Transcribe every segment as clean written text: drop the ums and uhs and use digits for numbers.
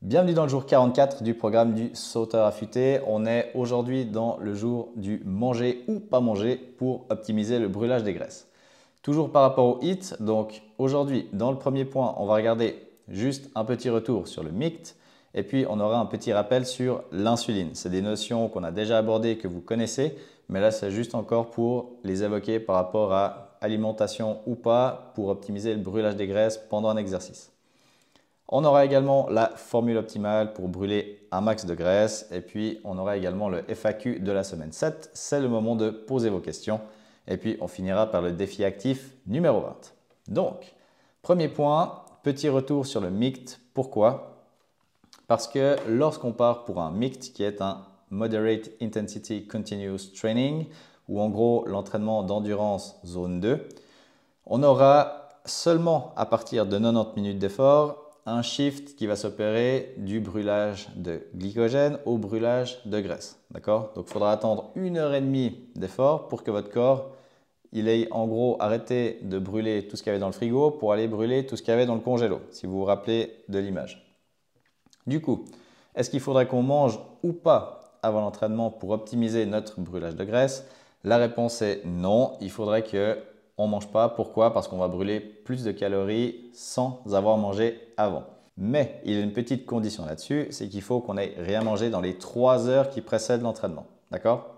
Bienvenue dans le jour 44 du programme du sauteur affûté. On est aujourd'hui dans le jour du manger ou pas manger pour optimiser le brûlage des graisses. Toujours par rapport au HIIT, donc aujourd'hui dans le premier point, on va regarder juste un petit retour sur le MICT et puis on aura un petit rappel sur l'insuline. C'est des notions qu'on a déjà abordées, que vous connaissez, mais là c'est juste encore pour les évoquer par rapport à alimentation ou pas pour optimiser le brûlage des graisses pendant un exercice. On aura également la formule optimale pour brûler un max de graisse et puis on aura également le FAQ de la semaine 7. C'est le moment de poser vos questions et puis on finira par le défi actif numéro 20. Donc, premier point, petit retour sur le MICT. Pourquoi? Parce que lorsqu'on part pour un MICT qui est un Moderate Intensity Continuous Training ou en gros l'entraînement d'endurance zone 2, on aura seulement à partir de 90 minutes d'effort un shift qui va s'opérer du brûlage de glycogène au brûlage de graisse. D'accord? Donc, il faudra attendre 1h30 d'effort pour que votre corps ait en gros arrêté de brûler tout ce qu'il y avait dans le frigo pour aller brûler tout ce qu'il y avait dans le congélo, si vous vous rappelez de l'image. Du coup, est-ce qu'il faudrait qu'on mange ou pas avant l'entraînement pour optimiser notre brûlage de graisse? La réponse est non, il faudrait qu'on ne mange pas. Pourquoi? Parce qu'on va brûler plus de calories sans avoir mangé avant. Mais il y a une petite condition là-dessus, c'est qu'il faut qu'on n'ait rien mangé dans les 3 heures qui précèdent l'entraînement. D'accord?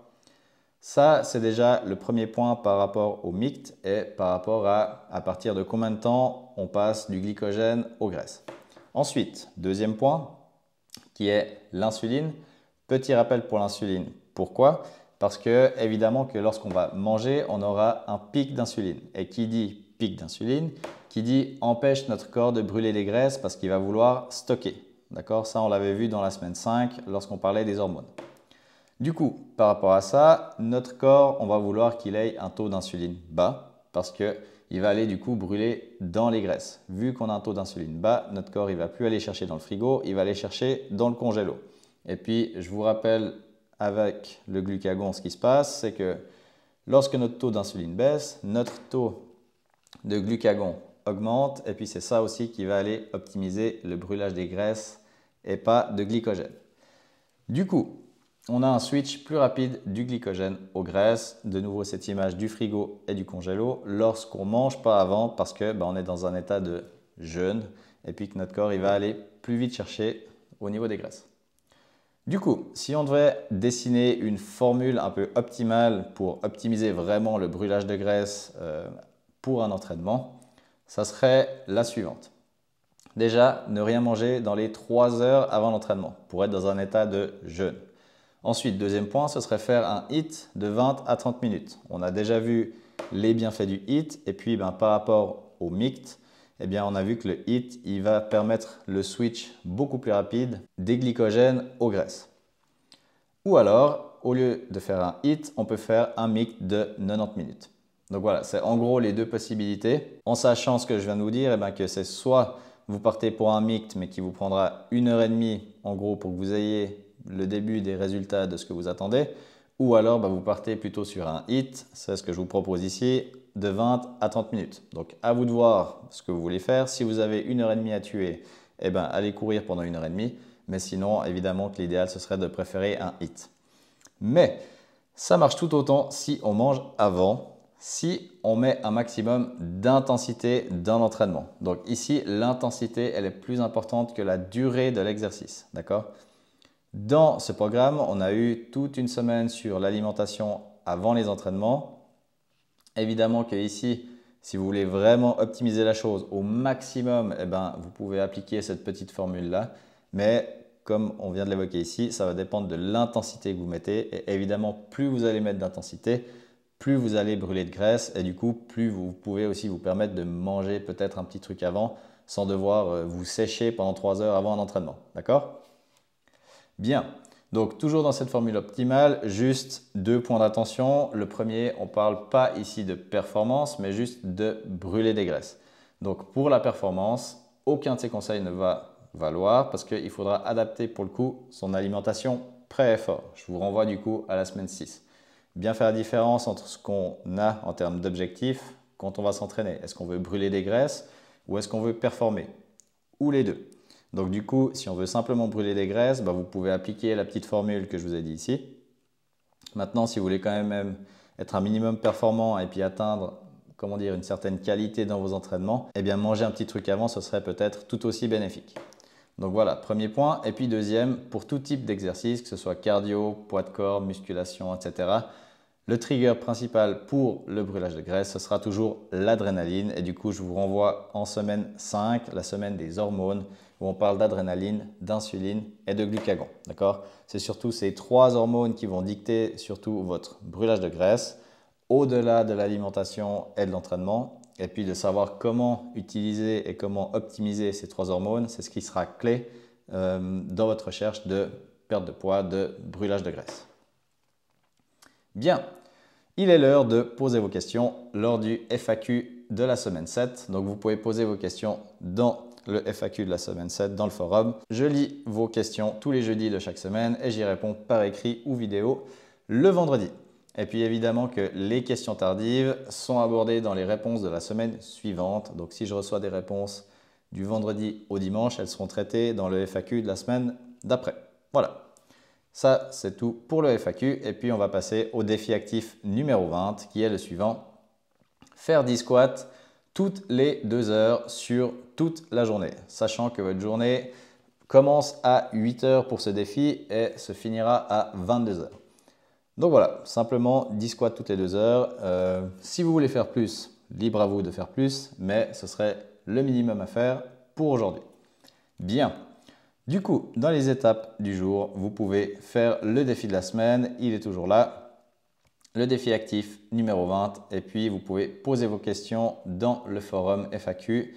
Ça, c'est déjà le premier point par rapport au MICT et par rapport à partir de combien de temps on passe du glycogène aux graisses. Ensuite, deuxième point, qui est l'insuline. Petit rappel pour l'insuline. Pourquoi? Parce que évidemment que lorsqu'on va manger, on aura un pic d'insuline. Et qui dit pic d'insuline, qui dit empêche notre corps de brûler les graisses parce qu'il va vouloir stocker. D'accord? Ça, on l'avait vu dans la semaine 5 lorsqu'on parlait des hormones. Du coup, par rapport à ça, notre corps, on va vouloir qu'il ait un taux d'insuline bas parce qu'il va aller du coup brûler dans les graisses. Vu qu'on a un taux d'insuline bas, notre corps ne va plus aller chercher dans le frigo, il va aller chercher dans le congélo. Et puis, je vous rappelle avec le glucagon, ce qui se passe, c'est que lorsque notre taux d'insuline baisse, notre taux de glucagon augmente et puis c'est ça aussi qui va aller optimiser le brûlage des graisses et pas de glycogène. Du coup, on a un switch plus rapide du glycogène aux graisses. De nouveau, cette image du frigo et du congélo lorsqu'on ne mange pas avant parce qu'on est dans un état de jeûne et puis que notre corps il va aller plus vite chercher au niveau des graisses. Du coup, si on devait dessiner une formule un peu optimale pour optimiser vraiment le brûlage de graisse pour un entraînement, ça serait la suivante. Déjà, ne rien manger dans les 3 heures avant l'entraînement pour être dans un état de jeûne. Ensuite, deuxième point, ce serait faire un HIIT de 20 à 30 minutes. On a déjà vu les bienfaits du HIIT et puis par rapport au MICT, on a vu que le HIIT il va permettre le switch beaucoup plus rapide des glycogènes aux graisses. Ou alors, au lieu de faire un HIIT, on peut faire un MICT de 90 minutes. Donc voilà, c'est en gros les deux possibilités. En sachant ce que je viens de vous dire, que c'est soit vous partez pour un MICT mais qui vous prendra 1h30 en gros pour que vous ayez le début des résultats de ce que vous attendez, ou alors vous partez plutôt sur un HIIT, c'est ce que je vous propose ici, de 20 à 30 minutes. Donc à vous de voir ce que vous voulez faire. Si vous avez 1h30 à tuer, allez courir pendant 1h30, mais sinon évidemment que l'idéal ce serait de préférer un HIIT. Mais ça marche tout autant si on mange avant, si on met un maximum d'intensité dans l'entraînement. Donc ici, l'intensité elle est plus importante que la durée de l'exercice, d'accord? Dans ce programme, on a eu toute une semaine sur l'alimentation avant les entraînements. Évidemment que ici, si vous voulez vraiment optimiser la chose au maximum, vous pouvez appliquer cette petite formule-là. Mais comme on vient de l'évoquer ici, ça va dépendre de l'intensité que vous mettez. Et évidemment, plus vous allez mettre d'intensité, plus vous allez brûler de graisse. Et du coup, plus vous pouvez aussi vous permettre de manger peut-être un petit truc avant sans devoir vous sécher pendant 3 heures avant un entraînement. D'accord ? Bien, donc toujours dans cette formule optimale, juste 2 points d'attention. Le premier, on ne parle pas ici de performance, mais juste de brûler des graisses. Donc pour la performance, aucun de ces conseils ne va valoir parce qu'il faudra adapter pour le coup son alimentation pré-effort. Je vous renvoie du coup à la semaine 6. Bien faire la différence entre ce qu'on a en termes d'objectifs quand on va s'entraîner. Est-ce qu'on veut brûler des graisses ou est-ce qu'on veut performer? Ou les deux. Donc du coup, si on veut simplement brûler des graisses, vous pouvez appliquer la petite formule que je vous ai dit ici. Maintenant, si vous voulez quand même être un minimum performant et puis atteindre, comment dire, une certaine qualité dans vos entraînements, eh bien manger un petit truc avant, ce serait peut-être tout aussi bénéfique. Donc voilà, premier point. Et puis deuxième, pour tout type d'exercice, que ce soit cardio, poids de corps, musculation, etc., le trigger principal pour le brûlage de graisse, ce sera toujours l'adrénaline. Et du coup, je vous renvoie en semaine 5, la semaine des hormones, où on parle d'adrénaline, d'insuline et de glucagon. D'accord? C'est surtout ces 3 hormones qui vont dicter surtout votre brûlage de graisse, au-delà de l'alimentation et de l'entraînement. Et puis de savoir comment utiliser et comment optimiser ces 3 hormones, c'est ce qui sera clé dans votre recherche de perte de poids, de brûlage de graisse. Bien, il est l'heure de poser vos questions lors du FAQ de la semaine 7. Donc vous pouvez poser vos questions dans le FAQ de la semaine 7 dans le forum. Je lis vos questions tous les jeudis de chaque semaine et j'y réponds par écrit ou vidéo le vendredi. Et puis évidemment que les questions tardives sont abordées dans les réponses de la semaine suivante. Donc si je reçois des réponses du vendredi au dimanche, elles seront traitées dans le FAQ de la semaine d'après. Voilà. Ça, c'est tout pour le FAQ. Et puis, on va passer au défi actif numéro 20, qui est le suivant. Faire 10 squats toutes les 2 heures sur toute la journée. Sachant que votre journée commence à 8 heures pour ce défi et se finira à 22 heures. Donc voilà, simplement 10 squats toutes les 2 heures. Si vous voulez faire plus, libre à vous de faire plus, mais ce serait le minimum à faire pour aujourd'hui. Bien. Du coup, dans les étapes du jour, vous pouvez faire le défi de la semaine, il est toujours là, le défi actif numéro 20, et puis vous pouvez poser vos questions dans le forum FAQ,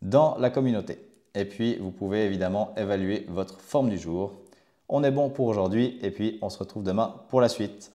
dans la communauté. Et puis, vous pouvez évidemment évaluer votre forme du jour. On est bon pour aujourd'hui, et puis on se retrouve demain pour la suite.